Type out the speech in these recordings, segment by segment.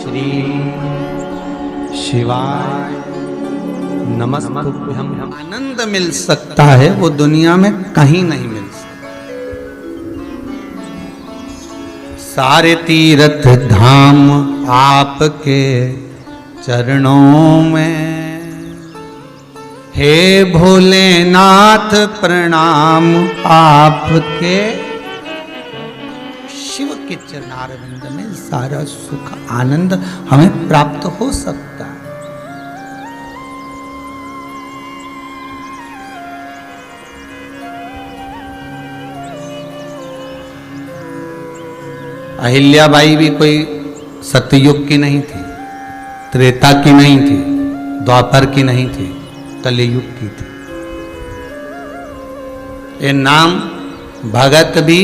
श्री शिवाय नमस्तुभ्यं। आनंद मिल सकता है वो दुनिया में कहीं नहीं मिल सकता। सारे तीर्थ धाम आपके चरणों में, हे भोलेनाथ प्रणाम आपके। शिव के चरणारविंद में सारा सुख आनंद हमें प्राप्त हो सकता है। अहिल्याबाई भी कोई सतयुग की नहीं थी, त्रेता की नहीं थी, द्वापर की नहीं थी, कलियुग की थी। ये नाम भगत भी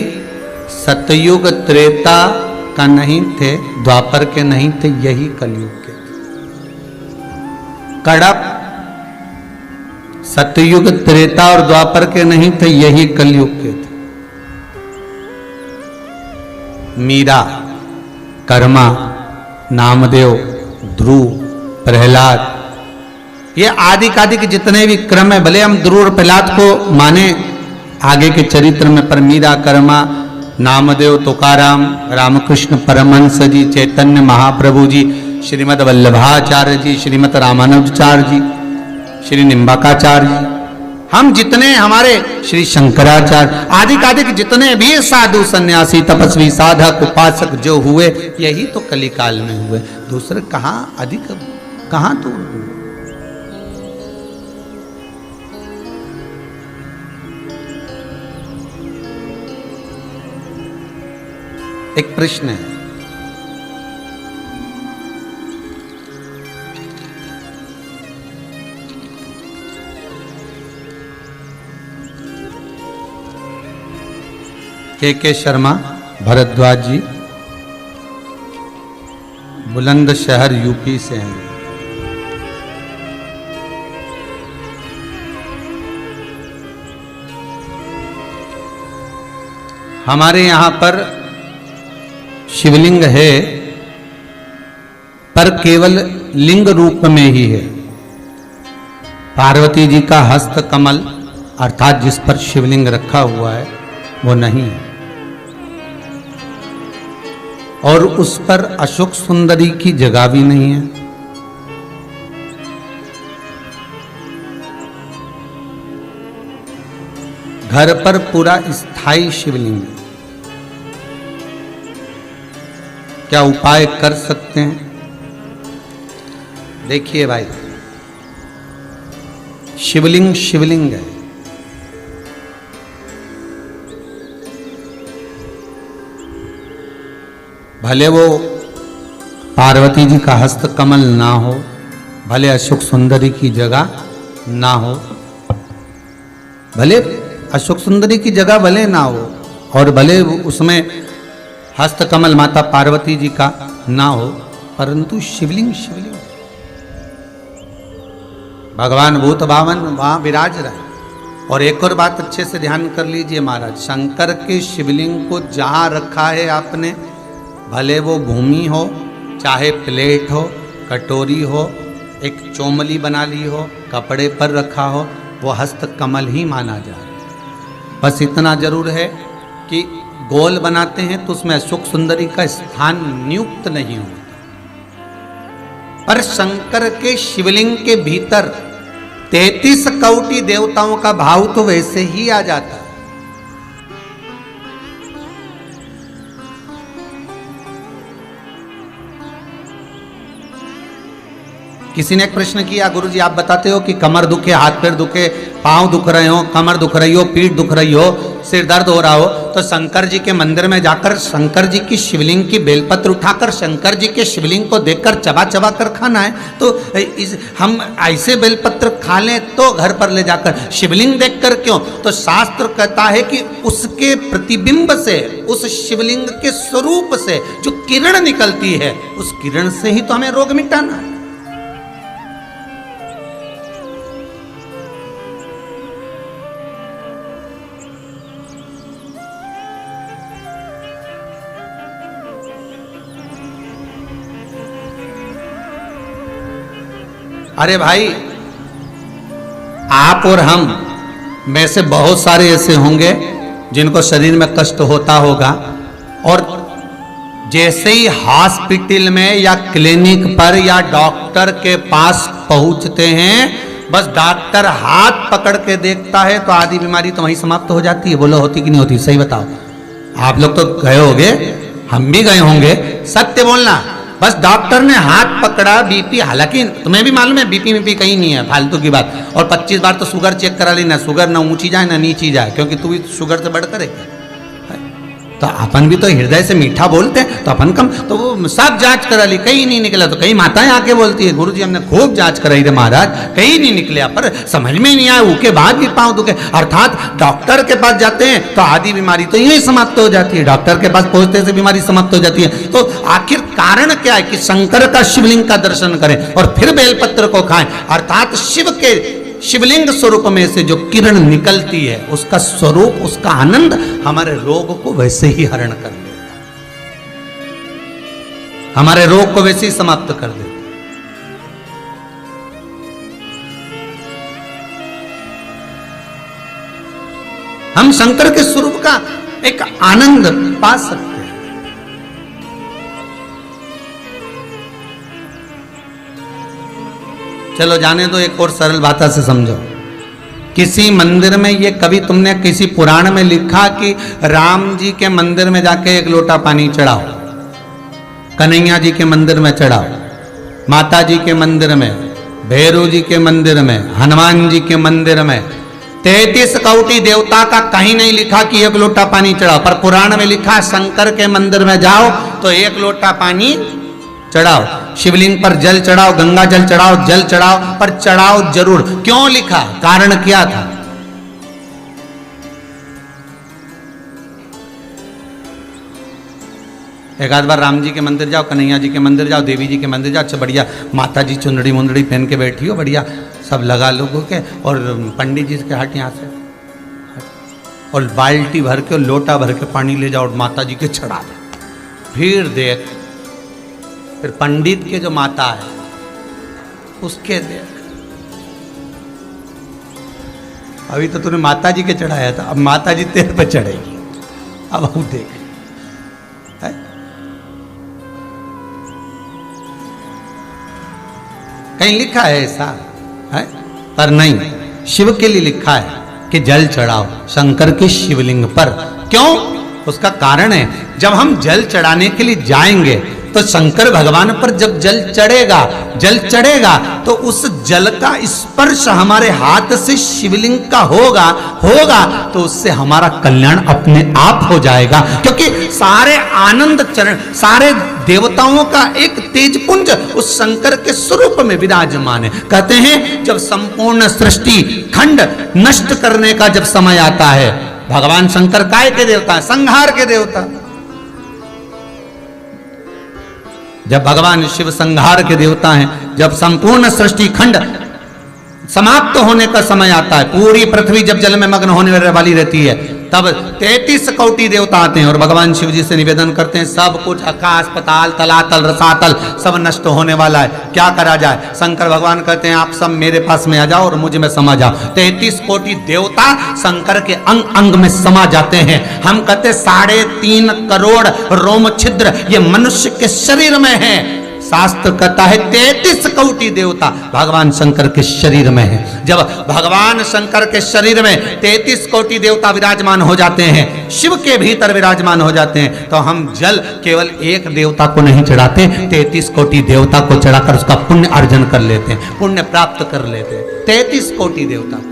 सतयुग त्रेता का नहीं थे, द्वापर के नहीं थे, यही कलयुग के थे। कड़प सतयुग त्रेता और द्वापर के नहीं थे, यही कलयुग के थे। मीरा, कर्मा, नामदेव, ध्रुव, प्रहलाद, ये आदि कादि के जितने भी क्रम है, भले हम ध्रुव और प्रहलाद को माने आगे के चरित्र में, पर मीरा, कर्मा, नामदेव, तुकाराम, रामकृष्ण परमहंस जी, चैतन्य महाप्रभु जी, श्रीमद वल्लभाचार्य जी, श्रीमद रामानुजाचार्य जी, श्री निम्बाकाचार्य जी, हम जितने हमारे श्री शंकराचार्य आदि कादि के जितने भी साधु सन्यासी तपस्वी साधक उपासक जो हुए, यही तो कलिकाल में हुए। दूसरे कहाँ अधिक, कहाँ दूर हुए। एक प्रश्न है, के शर्मा भरद्वाज जी, बुलंदशहर यूपी से हैं। हमारे यहां पर शिवलिंग है, पर केवल लिंग रूप में ही है। पार्वती जी का हस्त कमल अर्थात जिस पर शिवलिंग रखा हुआ है वो नहीं है, और उस पर अशोक सुंदरी की जगह भी नहीं है। घर पर पूरा स्थायी शिवलिंग है। क्या उपाय कर सकते हैं? देखिए भाई, शिवलिंग शिवलिंग है। भले वो पार्वती जी का हस्त कमल ना हो, भले अशोक सुंदरी की जगह ना हो, भले अशोक सुंदरी की जगह भले ना हो, और भले उसमें हस्त कमल माता पार्वती जी का ना हो, परंतु शिवलिंग शिवलिंग, भगवान भूत भावन वहां विराज रहा है। और एक और बात अच्छे से ध्यान कर लीजिए महाराज, शंकर के शिवलिंग को जहां रखा है आपने, भले वो भूमि हो, चाहे प्लेट हो, कटोरी हो, एक चोमली बना ली हो, कपड़े पर रखा हो, वो हस्त कमल ही माना जा रहा है। बस इतना जरूर है कि गोल बनाते हैं तो उसमें अशोक सुंदरी का स्थान नियुक्त नहीं होता, पर शंकर के शिवलिंग के भीतर 33 कोटि देवताओं का भाव तो वैसे ही आ जाता है। किसी ने एक प्रश्न किया, गुरुजी आप बताते हो कि कमर दुखे, हाथ पैर दुखे, पांव दुख रहे हो, कमर दुख रही हो, पीठ दुख रही हो, सिर दर्द हो रहा हो, तो शंकर जी के मंदिर में जाकर शंकर जी की शिवलिंग की बेलपत्र उठाकर शंकर जी के शिवलिंग को देखकर चबा चबा कर खाना है। तो हम ऐसे बेलपत्र खा लें तो घर पर ले जाकर शिवलिंग देखकर क्यों? तो शास्त्र कहता है कि उसके प्रतिबिंब से, उस शिवलिंग के स्वरूप से जो किरण निकलती है, उस किरण से ही तो हमें रोग मिटाना है। अरे भाई, आप और हम में से बहुत सारे ऐसे होंगे जिनको शरीर में कष्ट होता होगा, और जैसे ही हॉस्पिटल में या क्लिनिक पर या डॉक्टर के पास पहुंचते हैं, बस डॉक्टर हाथ पकड़ के देखता है तो आधी बीमारी तो वहीं समाप्त हो जाती है। बोलो होती कि नहीं होती? सही बताओ। आप लोग तो गए होंगे, हम भी गए होंगे, सत्य बोलना। बस डॉक्टर ने हाथ पकड़ा, बीपी, हालांकि तुम्हें भी मालूम है बीपी कहीं नहीं है, फालतू की बात। और 25 बार तो शुगर चेक करा ली, ना शुगर ना ऊंची जाए ना नीची जाए, क्योंकि तू भी शुगर से बढ़कर है। तो अपन भी तो हृदय से मीठा बोलते हैं, तो अपन कम, तो वो सब जांच करा ली, कहीं नहीं निकला। तो कई माताएं आके बोलती है, गुरुजी हमने खूब जांच कराई रे महाराज, कहीं नहीं निकले, पर समझ में नहीं आया, उसके बाद भी पांव दुखे। अर्थात डॉक्टर के पास जाते हैं तो आधी बीमारी तो यही समाप्त हो जाती है, डॉक्टर के पास पहुंचते से बीमारी समाप्त हो जाती है। तो आखिर कारण क्या है कि शंकर का शिवलिंग का दर्शन करें और फिर बेलपत्र को खाएं। अर्थात शिव के शिवलिंग स्वरूप में से जो किरण निकलती है, उसका स्वरूप, उसका आनंद हमारे रोग को वैसे ही हरण कर देता, हमारे रोग को वैसे ही समाप्त कर देता। हम शंकर के स्वरूप का एक आनंद पा सकते हैं। चलो जाने दो, एक और सरल भाषा से समझो। किसी मंदिर में, ये कभी तुमने किसी पुराण में लिखा कि राम जी के मंदिर में जाके एक लोटा पानी चढ़ाओ, कन्हैया जी के मंदिर में चढ़ाओ, माता जी के मंदिर में, भैरव जी के मंदिर में, हनुमान जी के मंदिर में, 33 कोटि देवता का कहीं नहीं लिखा कि एक लोटा पानी चढ़ाओ। पर पुराण में लिखा शंकर के मंदिर में जाओ तो एक लोटा पानी चढ़ाओ, शिवलिंग पर जल चढ़ाओ, गंगा जल चढ़ाओ, जल चढ़ाओ, पर चढ़ाओ जरूर। क्यों लिखा? कारण क्या था? एक आध बार राम जी के मंदिर जाओ, कन्हैया जी के मंदिर जाओ, देवी जी के मंदिर जाओ, अच्छा बढ़िया माता जी चुंदड़ी मुंदड़ी पहन के बैठी हो, बढ़िया सब लगा लोगों के, और पंडित जी के हाथ यहाँ से, और बाल्टी भर के और लोटा भर के पानी ले जाओ और माता जी के चढ़ा दो। फिर देख, फिर पंडित के जो माता है उसके देख, अभी तो तूने माता जी के चढ़ाया था, अब माता जी तेरे पे चढ़ेगी, अब हम देख है? कहीं लिखा है ऐसा है? पर नहीं, शिव के लिए लिखा है कि जल चढ़ाओ शंकर के शिवलिंग पर। क्यों? उसका कारण है, जब हम जल चढ़ाने के लिए जाएंगे तो शंकर भगवान पर जब जल चढ़ेगा तो उस जल का स्पर्श हमारे हाथ से शिवलिंग का होगा तो उससे हमारा कल्याण अपने आप हो जाएगा। क्योंकि सारे आनंद चरण, सारे देवताओं का एक तेजपुंज उस शंकर के स्वरूप में विराजमान है। कहते हैं जब संपूर्ण सृष्टि खंड नष्ट करने का जब समय आता है, भगवान शंकर काय के देवता है? संहार के देवता। जब भगवान शिव संहार के देवता हैं, जब संपूर्ण सृष्टि खंड समाप्त होने का समय आता है, पूरी पृथ्वी जब जल में मग्न होने वाली रहती है, तब 33 कोटि देवता आते हैं और भगवान शिव जी से निवेदन करते हैं, सब कुछ आकाश पताल तलातल रसातल सब नष्ट होने वाला है, क्या करा जाए? शंकर भगवान कहते हैं आप सब मेरे पास में आ जाओ और मुझ में समा जाओ। 33 कोटि देवता शंकर के अंग अंग में समा जाते हैं। हम कहते 3.5 करोड़ रोम छिद्र ये मनुष्य के शरीर में है। शास्त्र कहता है 33 कोटि देवता भगवान शंकर के शरीर में है। जब भगवान शंकर के शरीर में 33 कोटि देवता विराजमान हो जाते हैं, शिव के भीतर विराजमान हो जाते हैं, तो हम जल केवल एक देवता को नहीं चढ़ाते, 33 कोटि देवता को चढ़ाकर उसका पुण्य अर्जन कर लेते हैं, पुण्य प्राप्त कर लेते हैं। 33 कोटि देवता को।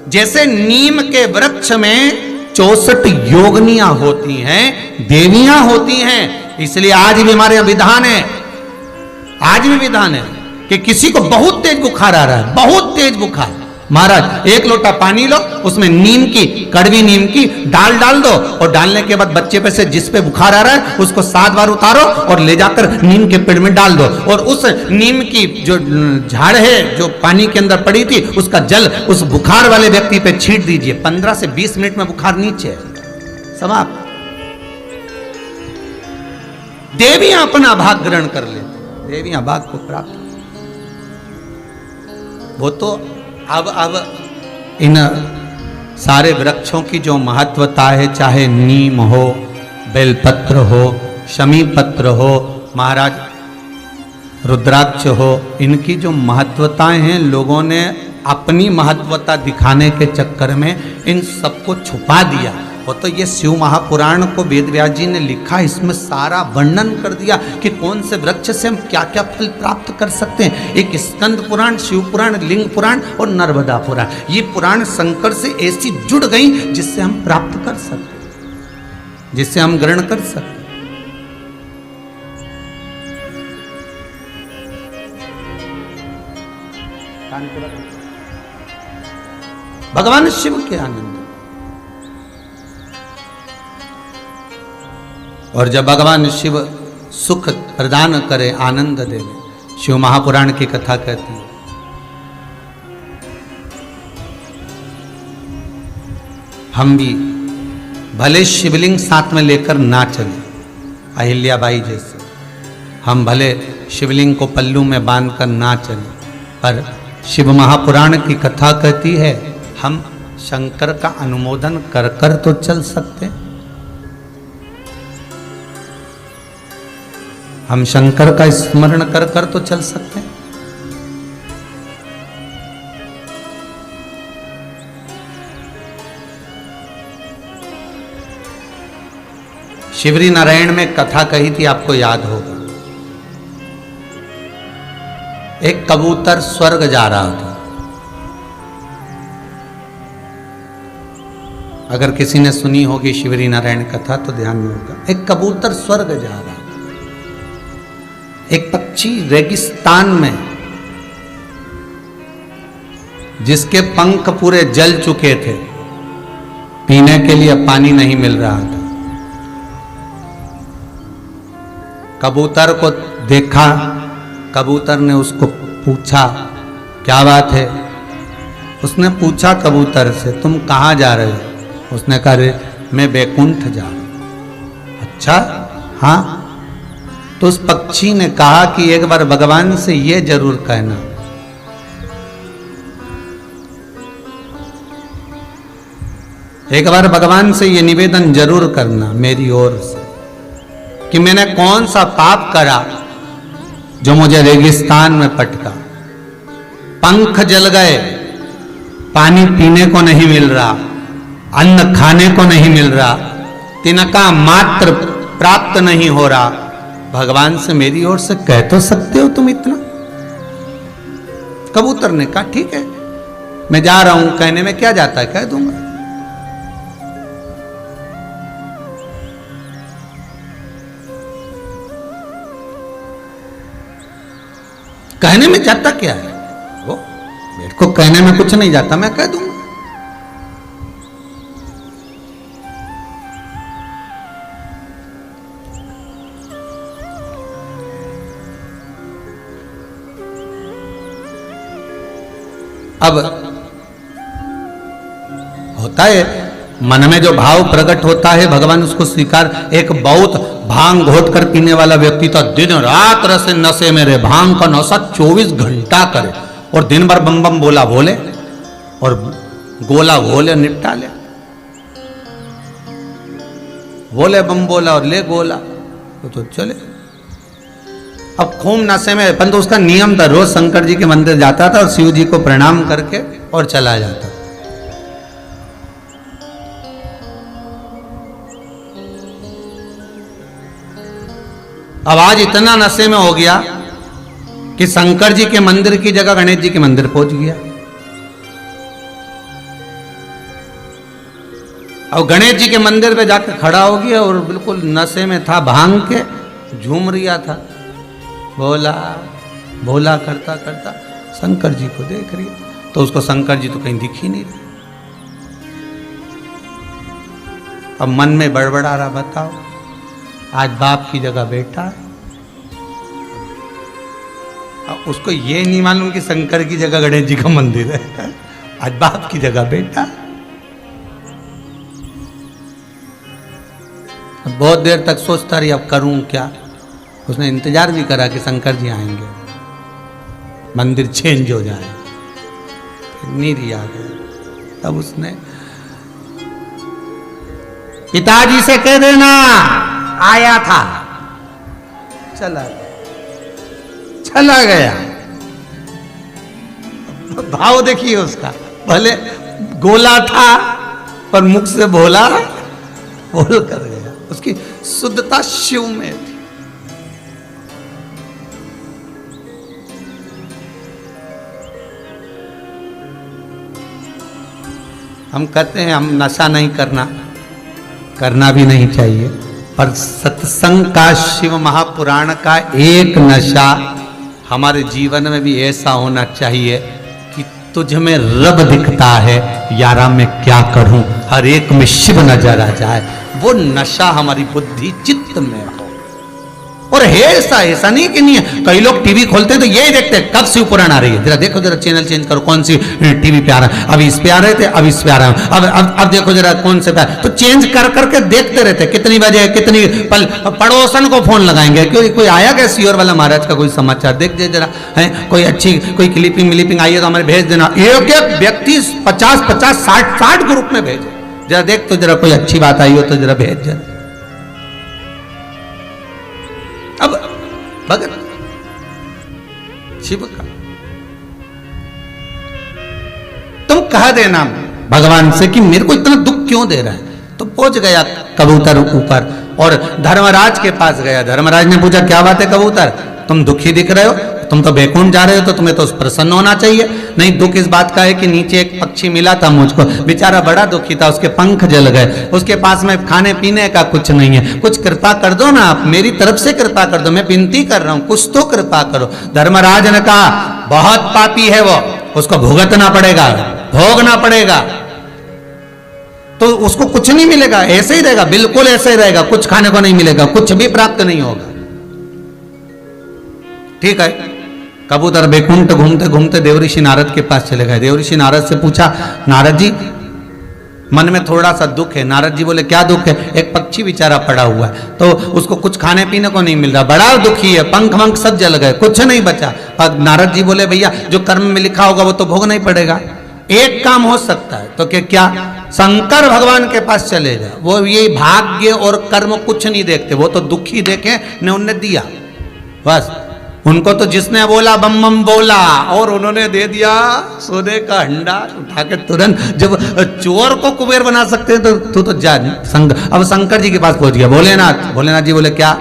जैसे नीम के वृक्ष में 64 योगनियां होती हैं, देवियां होती हैं, इसलिए आज भी हमारे विधान है, आज भी विधान है कि किसी को बहुत तेज बुखार आ रहा है, बहुत तेज बुखार, महाराज एक लोटा पानी लो, उसमें नीम की, कड़वी नीम की डाल दो, और डालने के बाद बच्चे पे से जिस पे बुखार आ रहा है उसको 7 बार उतारो और ले जाकर नीम के पेड़ में डाल दो, और उस नीम की जो झाड़ है जो पानी के अंदर पड़ी थी उसका जल उस बुखार वाले व्यक्ति पे छींट दीजिए। 15 से 20 मिनट में बुखार नीचे समाप्त। देवियां अपना भाग ग्रहण कर लेती, देवियां भाग को प्राप्त। वो तो अब इन सारे वृक्षों की जो महत्वता है, चाहे नीम हो, बेलपत्र हो, शमी पत्र हो, महाराज रुद्राक्ष हो, इनकी जो महत्वताएं हैं, लोगों ने अपनी महत्वता दिखाने के चक्कर में इन सबको छुपा दिया। वो तो ये शिव महापुराण को वेद व्यास जी ने लिखा, इसमें सारा वर्णन कर दिया कि कौन से वृक्ष से हम क्या क्या फल प्राप्त कर सकते हैं। एक स्कंद पुराण, शिव पुराण, लिंग पुराण और नर्मदा पुराण, ये पुराण शंकर से ऐसी जुड़ गई जिससे हम प्राप्त कर सकते, जिससे हम ग्रहण कर सकते। भगवान शिव के आनंद, और जब भगवान शिव सुख प्रदान करे, आनंद दे, शिव महापुराण की कथा कहती है, हम भी भले शिवलिंग साथ में लेकर ना चले, अहिल्याबाई जैसे, हम भले शिवलिंग को पल्लू में बांधकर ना चले, पर शिव महापुराण की कथा कहती है हम शंकर का अनुमोदन कर कर तो चल सकते, हम शंकर का स्मरण कर कर तो चल सकते हैं। शिवरी नारायण में कथा कही थी, आपको याद होगा। एक कबूतर स्वर्ग जा रहा था। अगर किसी ने सुनी होगी शिवरी नारायण कथा तो ध्यान में होगा। एक कबूतर स्वर्ग जा रहा, एक पक्षी रेगिस्तान में, जिसके पंख पूरे जल चुके थे, पीने के लिए पानी नहीं मिल रहा था। कबूतर को देखा, कबूतर ने उसको पूछा क्या बात है। उसने पूछा कबूतर से, तुम कहाँ जा रहे हो? उसने कहा रे मैं बैकुंठ जा रहा हूं। अच्छा हाँ, तो उस पक्षी ने कहा कि एक बार भगवान से ये जरूर कहना, एक बार भगवान से ये निवेदन जरूर करना मेरी ओर से कि मैंने कौन सा पाप करा जो मुझे रेगिस्तान में पटका, पंख जल गए, पानी पीने को नहीं मिल रहा, अन्न खाने को नहीं मिल रहा, तिनका मात्र प्राप्त नहीं हो रहा। भगवान से मेरी ओर से कह तो सकते हो तुम इतना? कबूतर ने कहा ठीक है, मैं जा रहा हूं, कहने में क्या जाता है, कह दूंगा। कहने में जाता क्या है, वो मेरे को कहने में कुछ नहीं जाता, मैं कह दूंगा। अब होता है मन में जो भाव प्रकट होता है, भगवान उसको स्वीकार। एक बहुत भांग घोट कर पीने वाला व्यक्ति तो दिन रात रस नशे में रहे, भांग का नशा 24 घंटा करे और दिन भर बम बम बोला बोले और गोला घोले निपटा ले, बोले बम बोला और ले गोला तो चले। अब खूब नशे में, परंतु उसका नियम था, रोज शंकर जी के मंदिर जाता था और शिव जी को प्रणाम करके और चला जाता। अब आज इतना नशे में हो गया कि शंकर जी के मंदिर की जगह गणेश जी के मंदिर पहुंच गया। अब गणेश जी के मंदिर पे जाकर खड़ा हो गया और बिल्कुल नशे में था, भांग के झूम रिया था, बोला भोला करता करता शंकर जी को देख रही, तो उसको शंकर जी तो कहीं दिख ही नहीं रहे। अब मन में बड़बड़ा रहा, बताओ आज बाप की जगह बेटा है। अब उसको ये नहीं मालूम कि शंकर की जगह गणेश जी का मंदिर है, आज बाप की जगह बेटा। बहुत देर तक सोचता रही अब करूं क्या, उसने इंतजार भी करा कि शंकर जी आएंगे, मंदिर चेंज हो जाए, नीरी आ गई। तब उसने पिताजी से कह देना आया था, चला गया। भाव देखिए उसका, भले गोला था पर मुख से बोला, बोल कर गया। उसकी शुद्धता शिव में थी। हम कहते हैं हम नशा नहीं करना, करना भी नहीं चाहिए, पर सत्संग का, शिव महापुराण का एक नशा हमारे जीवन में भी ऐसा होना चाहिए कि तुझ में रब दिखता है, यारा मैं क्या करूं, हर एक में शिव नजर आ जाए। वो नशा हमारी बुद्धि चित्त में हो। और है ऐसा नहीं कि नहीं है। कई लोग टीवी खोलते हैं तो यही देखते हैं कब शिव पुराण आ रही है, जरा देखो, जरा चैनल चेंज करो, कौन सी टीवी पे आ रहा है, अभी इस पे आ रहे थे, अब इस पे आ रहा है, अब देखो जरा कौन से पे, तो चेंज कर करके देखते रहते, कितनी बजे कितनी पल। पड़ोसन को फोन लगाएंगे, क्यों कोई आया क्या सियोर वाला महाराज का कोई समाचार, देख दे जरा, है कोई अच्छी कोई क्लिपिंग आई है तो हमें भेज देना। एक एक व्यक्ति 50 60 ग्रुप में भेजे, जरा देख तो जरा कोई अच्छी बात आई हो तो जरा भेज जरा। अब भगत शिव का तुम कह देना भगवान से कि मेरे को इतना दुख क्यों दे रहा है। तो पहुंच गया कबूतर ऊपर और धर्मराज के पास गया। धर्मराज ने पूछा क्या बात है कबूतर, तुम दुखी दिख रहे हो, तुम तो बैकुंठ जा रहे हो, तो तुम्हें तो प्रसन्न होना चाहिए। नहीं, दुख इस बात का है कि नीचे एक पक्षी मिला था मुझको, बेचारा बड़ा दुखी था, उसके पंख जल गए, उसके पास में खाने पीने का कुछ नहीं है, कुछ कृपा कर दो ना आप, मेरी तरफ से कृपा कर दो, मैं विनती कर रहा हूं, कुछ तो कृपा करो। धर्मराज ने कहा बहुत पापी है वो, उसको भुगतना पड़ेगा, भोगना पड़ेगा। तो उसको कुछ नहीं मिलेगा, ऐसे ही रहेगा, बिल्कुल ऐसे ही रहेगा, कुछ खाने को नहीं मिलेगा, कुछ भी प्राप्त नहीं होगा। ठीक है, कबूतर बैकुंठ घूमते घूमते देवऋषि नारद के पास चले गए। देवऋषि नारद से पूछा, नारद जी मन में थोड़ा सा दुख है। नारद जी बोले क्या दुख है। एक पक्षी बेचारा पड़ा हुआ है, तो उसको कुछ खाने पीने को नहीं मिल रहा, बड़ा दुखी है, पंख वंख सब जल गए, कुछ नहीं बचा। अब नारद जी बोले भैया जो कर्म में लिखा होगा वो तो भोगना ही पड़ेगा। एक काम हो सकता है, तो क्या शंकर भगवान के पास चले जाओ, वो ये भाग्य और कर्म कुछ नहीं देखते, वो तो दुखी देखे ने उन्हें दिया बस। उनको तो जिसने बोला बम बम बोला और उन्होंने दे दिया सोने का हंडा उठा के तुरंत। जब चोर को कुबेर बना सकते हैं तो तू तो जा। अब शंकर जी के पास पहुंच गया। भोलेनाथ जी बोले क्या,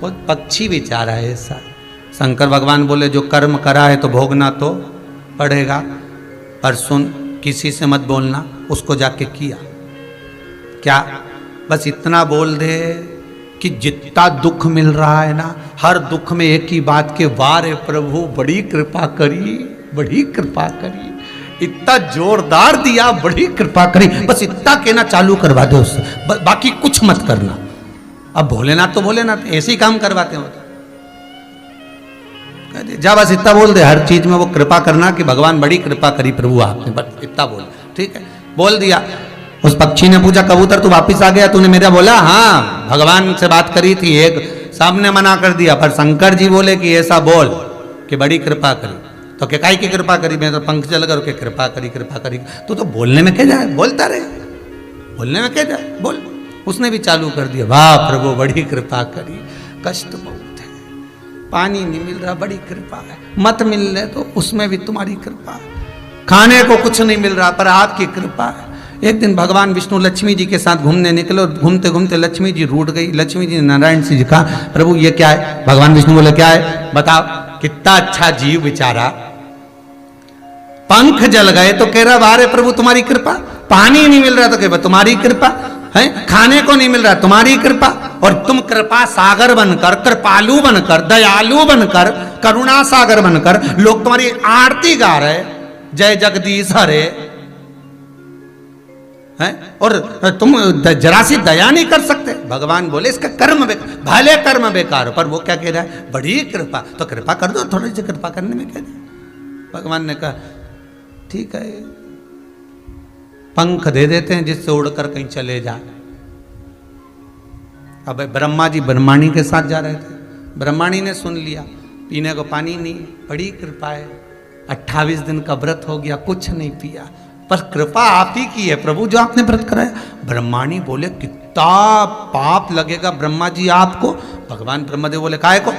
वो पक्षी बेचारा है ऐसा। शंकर भगवान बोले जो कर्म करा है तो भोगना तो पड़ेगा, पर सुन किसी से मत बोलना, उसको जाके किया क्या, बस इतना बोल दे कि जितना दुख मिल रहा है ना, हर दुख में एक ही बात के वार है प्रभु बड़ी कृपा करी, बड़ी कृपा करी, इतना जोरदार दिया, बड़ी कृपा करी, बस इतना कहना चालू करवा दो उससे, बाकी कुछ मत करना। अब भोलेनाथ तो भोलेनाथ ऐसे ही काम करवाते हो, जा बस इतना बोल दे, हर चीज में वो कृपा करना कि भगवान बड़ी कृपा करी प्रभु आपने, बस इतना बोल। ठीक है, बोल दिया। उस पक्षी ने पूछा कबूतर तू वापिस आ गया, तूने मेरा बोला हाँ भगवान से बात करी थी, एक सामने मना कर दिया, पर शंकर जी बोले कि ऐसा बोल कि बड़ी कृपा करी। तो क्या काय की कृपा करी, मैं तो पंख जल कर के कृपा करी। तो बोलने में क्या जाए, बोलता रहे, बोलने में क्या जाए, बोल। उसने भी चालू कर दिया, वाह प्रभु बड़ी कृपा करी, कष्ट बहुत है, पानी नहीं मिल रहा, बड़ी कृपा है, मत मिलने तो उसमें भी तुम्हारी कृपा है, खाने को कुछ नहीं मिल रहा पर आपकी कृपा है। एक दिन भगवान विष्णु लक्ष्मी जी के साथ घूमने निकले, घूमते घूमते लक्ष्मी जी रूठ गई। लक्ष्मी जी ने नारायण जी कहा प्रभु ये क्या है। भगवान विष्णु बोले क्या है बताओ। कितना अच्छा जीव बेचारा, पंख जल गए तो कह रहा बारे प्रभु तुम्हारी कृपा, पानी नहीं मिल रहा तो कह तुम्हारी कृपा है, खाने को नहीं मिल रहा तुम्हारी कृपा, और तुम कृपा सागर बनकर, कृपालु बनकर, दयालु बनकर, करुणा सागर बनकर लोग तुम्हारी आरती गा रहे, जय जगदीश हरे है, और तुम जरा सी दया नहीं कर सकते। भगवान बोले इसका कर्म भले कर्म बेकार हो, पर वो क्या कह रहा है बड़ी कृपा, तो कृपा कर दो, थोड़ी सी कृपा करने में क्या है। भगवान ने कहा ठीक है, पंख दे देते हैं जिससे उड़कर कहीं चले जाए। अब ब्रह्मा जी ब्रह्माणी के साथ जा रहे थे, ब्रह्माणी ने सुन लिया, पीने को पानी नहीं, बड़ी कृपा है, 28 दिन का व्रत हो गया, कुछ नहीं पिया, पर कृपा आप ही की है प्रभु जो आपने व्रत कराया। ब्रह्माणी बोले कितना पाप लगेगा ब्रह्मा जी आपको। भगवान ब्रह्मदेव बोले काहे को,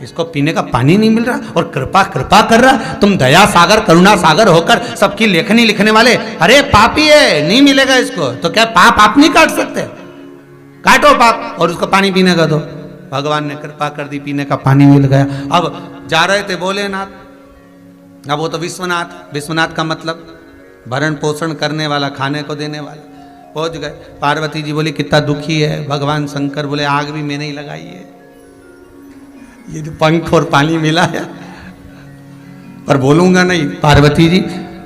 इसको पीने का पानी नहीं मिल रहा और कृपा कृपा कर रहा, तुम दया सागर करुणा सागर होकर सबकी लेखनी लिखने वाले, अरे पापी है नहीं मिलेगा इसको, तो क्या पाप आप नहीं काट सकते, काटो पाप और उसको पानी पीने का दो। भगवान ने कृपा कर दी, पीने का पानी मिल गया। अब जा रहे थे भोलेनाथ, अब वो तो विश्वनाथ, विश्वनाथ का मतलब भरण पोषण करने वाला, खाने को देने वाला। पहुंच गए, पार्वती जी बोली कितना दुखी है, भगवान शंकर बोले आग भी मैंने ही लगाई है, ये जो पंख और पानी मिला है, पर बोलूंगा नहीं। पार्वती जी,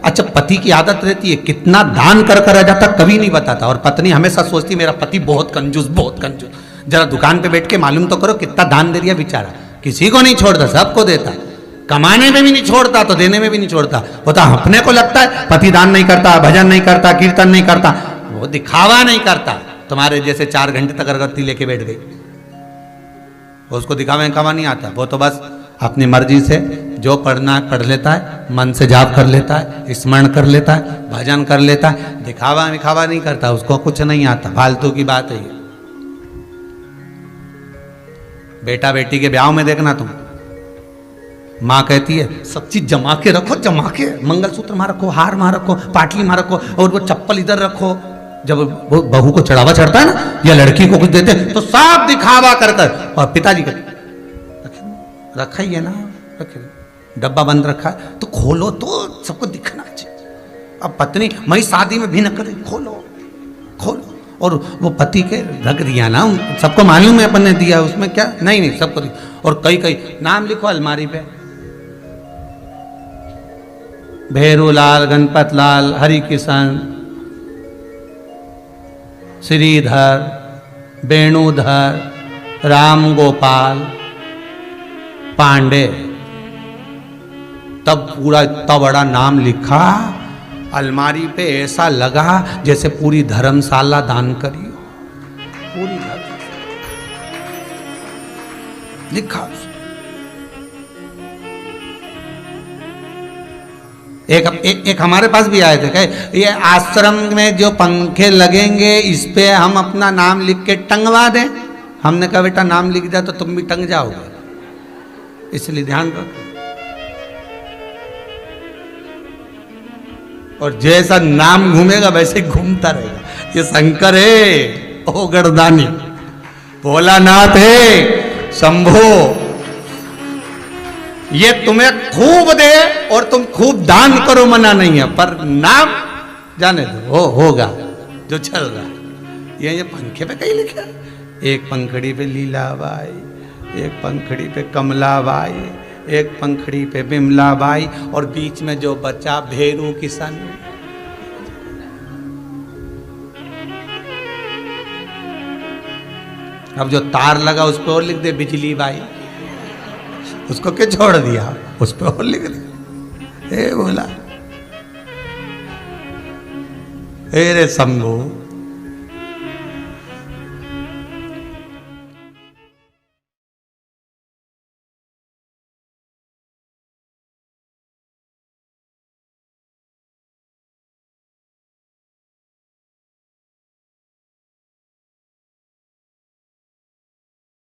अच्छा पति की आदत रहती है कितना दान कर कर आ जाता, कभी नहीं बताता, और पत्नी हमेशा सोचती मेरा पति बहुत कंजूस, बहुत कंजूस। जरा दुकान पे बैठ के मालूम तो करो कितना दान दे दिया बेचारा, किसी को नहीं छोड़ता, सबको देता, कमाने में भी नहीं छोड़ता तो देने में भी नहीं छोड़ता। वो तो अपने को लगता है पति दान नहीं करता, भजन नहीं करता, कीर्तन नहीं करता, वो दिखावा नहीं करता। तुम्हारे जैसे 4 घंटे तक अगरबत्ती लेके बैठ गई, उसको दिखावा दिखावा नहीं आता, वो तो बस अपनी मर्जी से जो पढ़ना है पढ़ लेता है, मन से जाप कर लेता है, स्मरण कर लेता है, भजन कर लेता है, दिखावा दिखावा नहीं करता, उसको कुछ नहीं आता, फालतू की बात है ये। बेटा बेटी के ब्याह में देखना तुम, माँ कहती है सब चीज जमा के रखो, जमा के, मंगलसूत्र वहां रखो, हार वहां रखो, पाटली वहां रखो, और वो चप्पल इधर रखो। जब वो बहू को चढ़ावा चढ़ता है ना या लड़की को कुछ देते तो सब दिखावा कर कर, और पिताजी कहते रखा ही है ना, रखे, डब्बा बंद रखा है तो खोलो तो सबको दिखना चाहिए। अब पत्नी मैं शादी में भी न करे, खोलो खोलो, और वो पति के रख दिया ना, सबको मालूम है अपन ने दिया, उसमें क्या, नहीं नहीं सबको दिया। और कई कई नाम लिखो अलमारी पे, भैरूलाल, गणपत लाल, हरि किशन, श्रीधर, वेणुधर, राम गोपाल, पांडे, तब पूरा इतना बड़ा नाम लिखा अलमारी पे, ऐसा लगा जैसे पूरी धर्मशाला दान करी हो, पूरी लिखा। एक हमारे पास भी आए थे, कहे ये आश्रम में जो पंखे लगेंगे इस पे हम अपना नाम लिख के टंगवा दें। हमने कहा बेटा नाम लिख दिया तो तुम भी टंग जाओगे, इसलिए ध्यान रखो। और जैसा नाम घूमेगा वैसे घूमता रहेगा। ये शंकर है, ओ गणदानी, भोलानाथ है, शंभो, ये तुम्हें खूब दे और तुम खूब दान करो, मना नहीं है, पर नाम जाने दो, वो होगा जो चल रहा है। ये पंखे पे कहीं लिखा है, एक पंखड़ी पे लीलाबाई, एक पंखड़ी पे कमलाबाई, एक पंखड़ी पे बिमलाबाई, और बीच में जो बचा भेरू किशन। अब जो तार लगा उस पर और लिख दे बिजली बाई, उसको क्या छोड़ दिया, उस पर और लिख दिया। ए बोला ए रे शंभू,